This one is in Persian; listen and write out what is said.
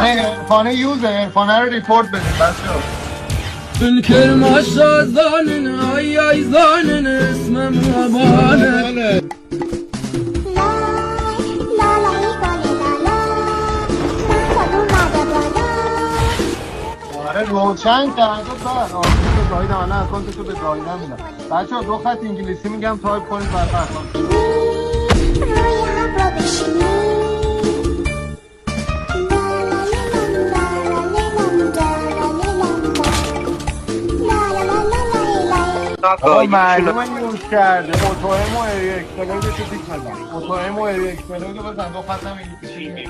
عرفانه یوزه، عرفانه رو ریپورت بدید بچه‌ها. الكلمة شاذان اي زانن اسم مبانه آره روشن کرد و بعد آرزو به زاهید من اکانتشو به زاهیدم میدم. بچه‌ها 2 خط انگلیسی میگم تایپ کنید برای اکانت. آقا معلومه یوز کرده متهم و اریک پلاگشو پیچ نزن. متهم و اریک پلاگو بزن 2 خط هم انگلیسی.